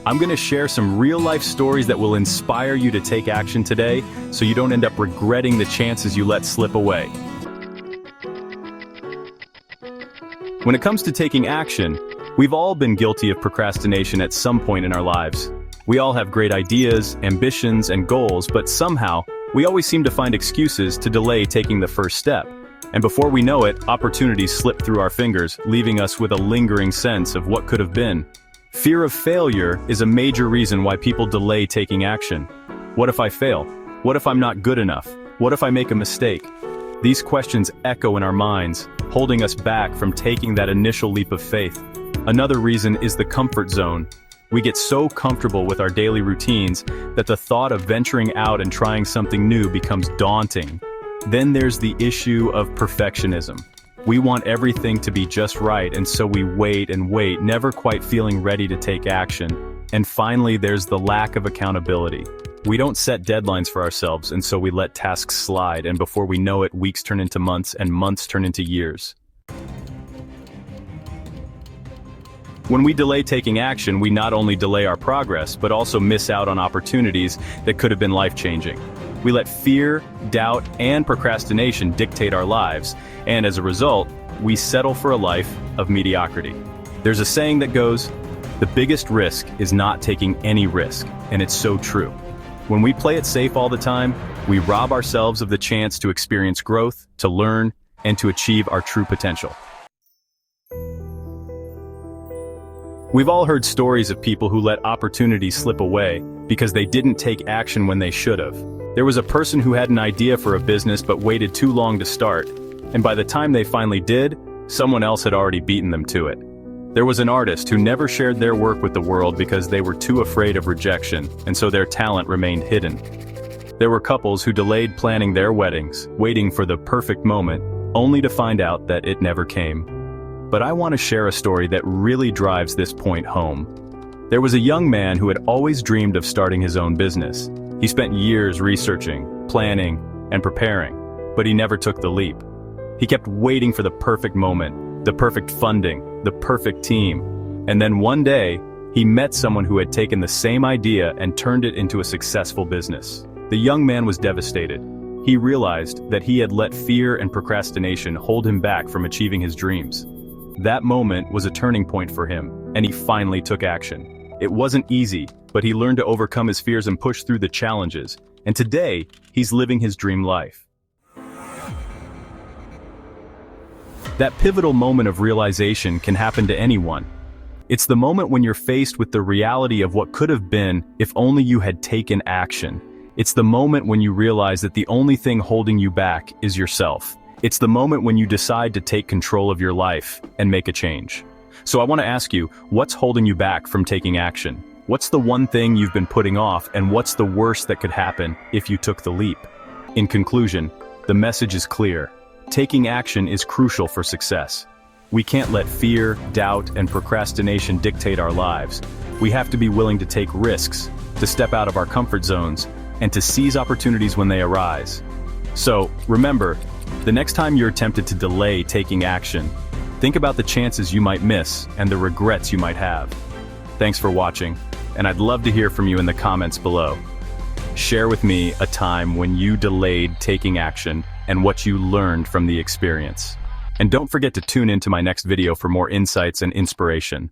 I'm going to share some real-life stories that will inspire you to take action today so you don't end up regretting the chances you let slip away. When it comes to taking action, we've all been guilty of procrastination at some point in our lives. We all have great ideas, ambitions, and goals, but somehow, we always seem to find excuses to delay taking the first step. And before we know it, opportunities slip through our fingers, leaving us with a lingering sense of what could have been. Fear of failure is a major reason why people delay taking action. What if I fail? What if I'm not good enough? What if I make a mistake? These questions echo in our minds, holding us back from taking that initial leap of faith. Another reason is the comfort zone. We get so comfortable with our daily routines that the thought of venturing out and trying something new becomes daunting. Then there's the issue of perfectionism. We want everything to be just right, and so we wait and wait, never quite feeling ready to take action. And finally, there's the lack of accountability. We don't set deadlines for ourselves, and so we let tasks slide, and before we know it, weeks turn into months, and months turn into years. When we delay taking action, we not only delay our progress, but also miss out on opportunities that could have been life-changing. We let fear, doubt, and procrastination dictate our lives, and as a result, we settle for a life of mediocrity. There's a saying that goes, "The biggest risk is not taking any risk," and it's so true. When we play it safe all the time, we rob ourselves of the chance to experience growth, to learn, and to achieve our true potential. We've all heard stories of people who let opportunities slip away because they didn't take action when they should have. There was a person who had an idea for a business but waited too long to start, and by the time they finally did, someone else had already beaten them to it. There was an artist who never shared their work with the world because they were too afraid of rejection, and so their talent remained hidden. There were couples who delayed planning their weddings, waiting for the perfect moment, only to find out that it never came. But I want to share a story that really drives this point home. There was a young man who had always dreamed of starting his own business. He spent years researching, planning, and preparing, but he never took the leap. He kept waiting for the perfect moment, the perfect funding, the perfect team. And then one day, he met someone who had taken the same idea and turned it into a successful business. The young man was devastated. He realized that he had let fear and procrastination hold him back from achieving his dreams. That moment was a turning point for him, and he finally took action. It wasn't easy, but he learned to overcome his fears and push through the challenges. And today, he's living his dream life. That pivotal moment of realization can happen to anyone. It's the moment when you're faced with the reality of what could have been if only you had taken action. It's the moment when you realize that the only thing holding you back is yourself. It's the moment when you decide to take control of your life and make a change. So I want to ask you, what's holding you back from taking action? What's the one thing you've been putting off, and what's the worst that could happen if you took the leap? In conclusion, the message is clear. Taking action is crucial for success. We can't let fear, doubt, and procrastination dictate our lives. We have to be willing to take risks, to step out of our comfort zones, and to seize opportunities when they arise. So, remember, the next time you're tempted to delay taking action, think about the chances you might miss and the regrets you might have. Thanks for watching, and I'd love to hear from you in the comments below. Share with me a time when you delayed taking action and what you learned from the experience. And don't forget to tune in to my next video for more insights and inspiration.